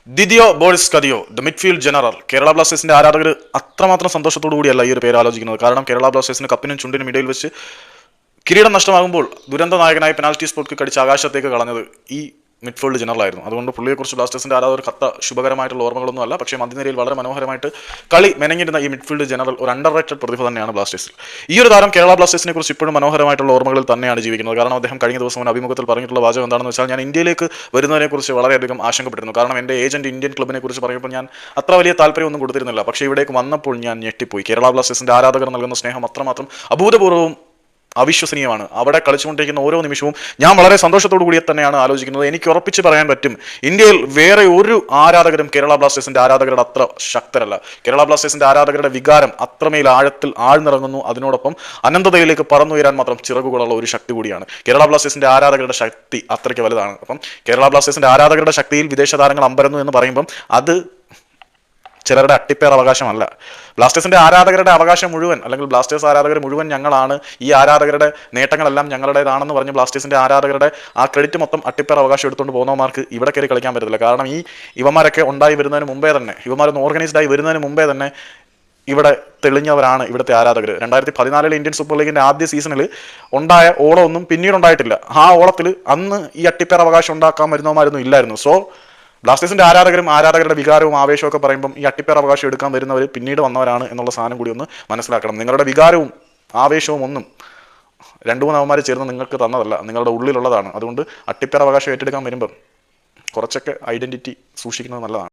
ദിദിയോ Boris Kadio the midfield general Kerala ബ്ലാസ്റ്റേഴ്സിന്റെ ആരാധകർ അത്രമാത്രം സന്തോഷത്തോടു കൂടിയല്ല ഈ ഒരു പേര് ആലോചിക്കുന്നത്. കാരണം കേരള ബ്ലാസ്റ്റേഴ്സിന് കപ്പിനും ചുണ്ടിനും ഇടയിൽ വെച്ച് കിരീടം നഷ്ടമാകുമ്പോൾ ദുരന്ത നായകനായി പെനാൽറ്റി സ്പോട്ട് കടിച്ച് ആകാശത്തേക്ക് കളഞ്ഞത് ഈ മിഡ്ഫീൽഡ് ജനറലായിരുന്നു. അതുകൊണ്ട് പുള്ളിയെക്കുറിച്ച് ബ്ലാസ്റ്റേഴ്സിന്റെ ആരാധകർക്ക് അത്ര ശുഭകരമായിട്ടുള്ള ഓർമ്മകളൊന്നും അല്ല. പക്ഷേ മധ്യനിരയിൽ വളരെ മനോഹരമായിട്ട് കളി മെനഞ്ഞിരുന്ന ഈ മിഡ്ഫീൽഡ് ജനറൽ ഒരു അണ്ടർ റേറ്റഡ് പ്രതിഭ തന്നെയാണ് ബ്ലാസ്റ്റേഴ്സിൽ. ഈ ഒരു താരം കേരള ബ്ലാസ്റ്റേഴ്സിനെ കുറിച്ച് ഇപ്പോഴും മനോഹരമായിട്ടുള്ള ഓർമ്മകളിൽ തന്നെയാണ് ജീവിക്കുന്നത്. കാരണം അദ്ദേഹം കഴിഞ്ഞ ദിവസം അഭിമുഖത്തിൽ പറഞ്ഞിട്ടുള്ള വാചകം എന്താണെന്ന് വെച്ചാൽ, ഞാൻ ഇന്ത്യയിലേക്ക് വരുന്നതിനെക്കുറിച്ച് വളരെയധികം ആശങ്കപ്പെട്ടിരുന്നു. കാരണം എൻ്റെ ഏജന്റ് ഇന്ത്യൻ ക്ലബിനെ കുറിച്ച് പറയുമ്പോൾ ഞാൻ അത്ര വലിയ താല്പര്യമൊന്നും കൊടുത്തിരുന്നില്ല. പക്ഷേ ഇവിടേക്ക് വന്നപ്പോൾ ഞാൻ ഞെട്ടിപ്പോയി. കേരള ബ്ലാസ്റ്റേഴ്സിന്റെ ആരാധകർ നൽകുന്ന സ്നേഹം അത്രമാത്രം അഭൂതപൂർവ്വവും അവിശ്വസനീയമാണ്. അവിടെ കളിച്ചുകൊണ്ടിരിക്കുന്ന ഓരോ നിമിഷവും ഞാൻ വളരെ സന്തോഷത്തോടു കൂടി തന്നെയാണ് ആലോചിക്കുന്നത്. എനിക്ക് ഉറപ്പിച്ച് പറയാൻ പറ്റും, ഇന്ത്യയിൽ വേറെ ഒരു ആരാധകരും കേരള ബ്ലാസ്റ്റേഴ്സിന്റെ ആരാധകരുടെ അത്ര ശക്തരല്ല. കേരള ബ്ലാസ്റ്റേഴ്സിന്റെ ആരാധകരുടെ വികാരം അത്രമേൽ ആഴത്തിൽ ആഴ്ന്നിറങ്ങുന്നു. അതിനോടൊപ്പം അനന്തതയിലേക്ക് പറന്നുയരാൻ മാത്രം ചിറകുകളുള്ള ഒരു ശക്തി കൂടിയാണ്. കേരള ബ്ലാസ്റ്റേഴ്സിന്റെ ആരാധകരുടെ ശക്തി അത്രയ്ക്ക് വലുതാണ്. അപ്പം കേരള ബ്ലാസ്റ്റേഴ്സിന്റെ ആരാധകരുടെ ശക്തിയിൽ വിദേശ താരങ്ങൾ അമ്പരന്നു എന്ന് പറയുമ്പം അത് ചിലരുടെ അട്ടിപ്പേർ അവകാശമല്ല. ബ്ലാസ്റ്റേഴ്സിന്റെ ആരാധകരുടെ അവകാശം മുഴുവൻ, അല്ലെങ്കിൽ ബ്ലാസ്റ്റേഴ്സ് ആരാധകർ മുഴുവൻ ഞങ്ങളാണ്, ഈ ആരാധകരുടെ നേട്ടങ്ങളെല്ലാം ഞങ്ങളുടേതാണെന്ന് പറഞ്ഞ് ബ്ലാസ്റ്റേഴ്സിന്റെ ആരാധകരുടെ ആ ക്രെഡിറ്റ് മൊത്തം അട്ടിപ്പേർ അവകാശം എടുത്തുകൊണ്ട് പോകുന്നവന്മാർക്ക് ഇവിടെ കയറി കളിക്കാൻ പറ്റത്തില്ല. കാരണം ഇവന്മാരൊക്കെ ഉണ്ടായി വരുന്നതിന് മുമ്പേ തന്നെ, ഇവന്മാരൊന്ന് ഓർഗനൈസ്ഡ് ആയി വരുന്നതിന് മുമ്പേ തന്നെ ഇവിടെ തെളിഞ്ഞവരാണ് ഇവിടുത്തെ ആരാധകർ. 2014 ഇന്ത്യൻ സൂപ്പർ ലീഗിന്റെ ആദ്യ സീസണിൽ ഉണ്ടായ ഓളമൊന്നും പിന്നീട് ഉണ്ടായിട്ടില്ല. ആ ഓളത്തിൽ അന്ന് ഈ അട്ടിപ്പേർ അവകാശം ഉണ്ടാക്കാൻ വരുന്നവന്മാരൊന്നും ഇല്ലായിരുന്നു. സോ ബ്ലാസ്റ്റേഴ്സിന്റെ ആരാധകരും ആരാധകരുടെ വികാരവും ആവേശവും ഒക്കെ പറയുമ്പം ഈ അട്ടിപ്പേർ അവകാശം എടുക്കാൻ വരുന്നവർ പിന്നീട് വന്നവരാണ് എന്നുള്ള സാധനം കൂടി ഒന്ന് മനസ്സിലാക്കണം. നിങ്ങളുടെ വികാരവും ആവേശവും ഒന്നും 2-3 അവന്മാർ ചേർന്ന് നിങ്ങൾക്ക് തന്നതല്ല, നിങ്ങളുടെ ഉള്ളിലുള്ളതാണ്. അതുകൊണ്ട് അട്ടിപ്പേർ അവകാശം ഏറ്റെടുക്കാൻ വരുമ്പം കുറച്ചൊക്കെ ഐഡന്റിറ്റി സൂക്ഷിക്കുന്നത് നല്ലതാണ്.